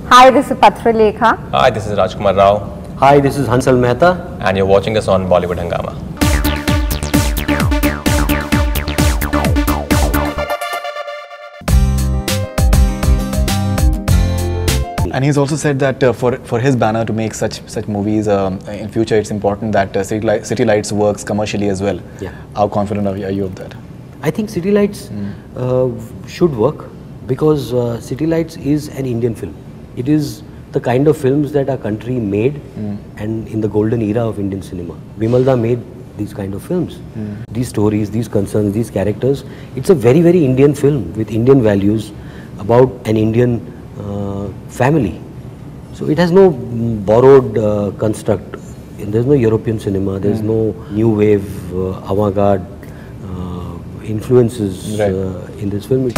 Hi, this is Patralekha. Hi, this is Rajkummar Rao. Hi, this is Hansal Mehta. And you're watching us on Bollywood Hungama. And he's also said that for his banner to make such movies in future, it's important that Citylights works commercially as well. Yeah. How confident are you of that? I think Citylights should work because Citylights is an Indian film. It is the kind of films that our country made and in the golden era of Indian cinema. Vimalda made these kind of films. These stories, these concerns, these characters. It's a very, very Indian film with Indian values about an Indian family. So it has no borrowed construct. There's no European cinema, there's no new wave, avant-garde influences in this film.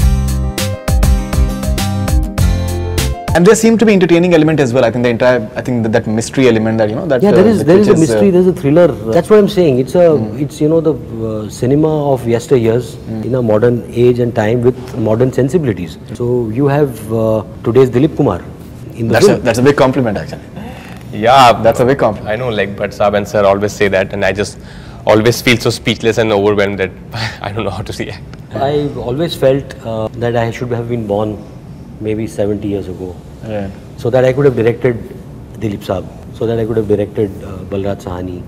And there seemed to be entertaining element as well. I think that mystery element that that there is a mystery, there's a thriller. That's what I'm saying. It's the cinema of yesteryears in a modern age and time with modern sensibilities. So you have today's Dilip Kumar in the film. That's a big compliment actually. Yeah, that's a big compliment. I know, like Bhatt Saab and Sir always say that, and I just always feel so speechless and overwhelmed that I don't know how to react. I've always felt that I should have been born maybe 70 years ago. Right. So that I could have directed Dilip Saab, so that I could have directed Balraj Sahani,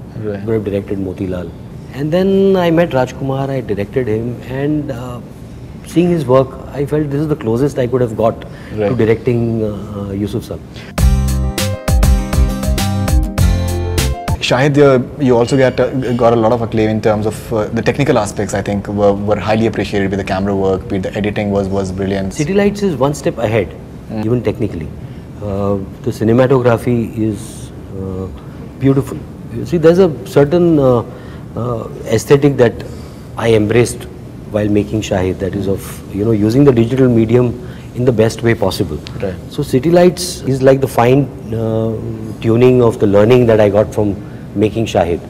could have directed Motilal. And then I met Rajkummar, I directed him, and seeing his work, I felt this is the closest I could have got to directing Yusuf Saab. Shahid, you also got a lot of acclaim in terms of the technical aspects. I think were highly appreciated. With the camera work, with the editing was brilliant. Citylights is one step ahead, even technically. The cinematography is beautiful. You see, there's a certain aesthetic that I embraced while making Shahid. That is of using the digital medium in the best way possible. Right. So Citylights is like the fine tuning of the learning that I got from making Shahid.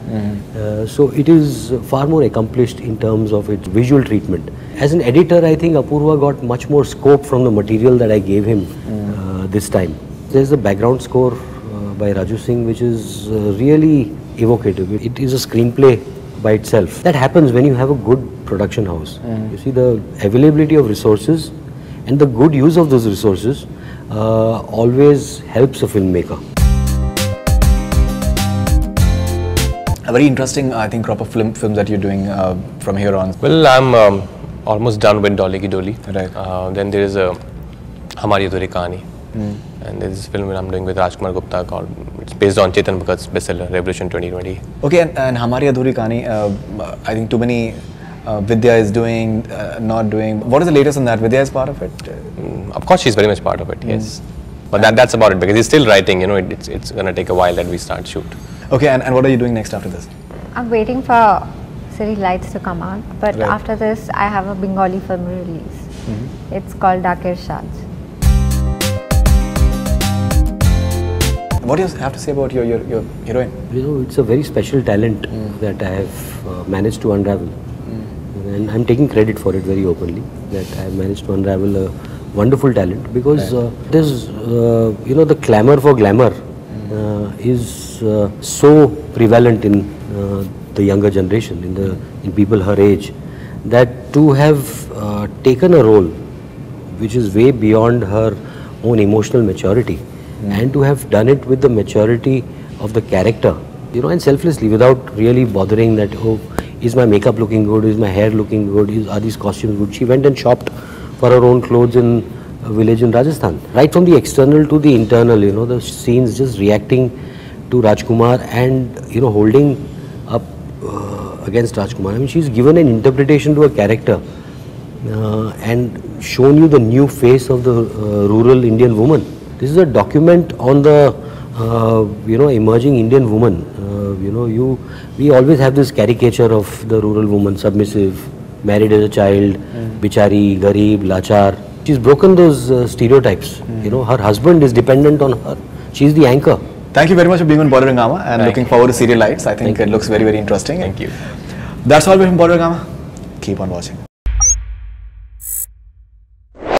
So it is far more accomplished in terms of its visual treatment. As an editor, I think Apurva got much more scope from the material that I gave him this time. There's a background score by Raju Singh which is really evocative. It is a screenplay by itself. That happens when you have a good production house. You see, the availability of resources and the good use of those resources always helps a filmmaker. A very interesting, I think, crop of films that you're doing from here on. Well, I'm almost done with Dolly Ki Dolly. Right. Then there is a Hamari Adhuri Kahani. And there's this film that I'm doing with Rajkumar Gupta called, it's based on Chetan Bhagat's bestseller, Revolution 2020. Okay, and Hamari Adhuri Kahani, I think too many Vidya is doing, not doing. What is the latest on that? Vidya is part of it? Of course, she's very much part of it, yes. But that's about it, because he's still writing, it's going to take a while that we start shoot. Okay, and what are you doing next after this? I'm waiting for Citylights to come out, but after this I have a Bengali film release. It's called Dakir Shaj. What do you have to say about your heroine? It's a very special talent that I have managed to unravel. And I'm taking credit for it very openly, that I have managed to unravel a wonderful talent, because there's, the clamor for glamour is so prevalent in the younger generation, in people her age, that to have taken a role which is way beyond her own emotional maturity, and to have done it with the maturity of the character, and selflessly, without really bothering that, oh, is my makeup looking good, is my hair looking good, are these costumes good? She went and shopped for her own clothes in a village in Rajasthan. Right from the external to the internal, the scenes, just reacting to Rajkummar and, holding up against Rajkummar. I mean, she's given an interpretation to a character and shown you the new face of the rural Indian woman. This is a document on the, emerging Indian woman. We always have this caricature of the rural woman, submissive, married as a child, bichari, garib, lachar. She's broken those stereotypes. Her husband is dependent on her. She's the anchor. Thank you very much for being on Bollywood Hungama, and looking forward to Citylights. I think it looks very, very interesting. Thank you. That's all from Bollywood Hungama. Keep on watching.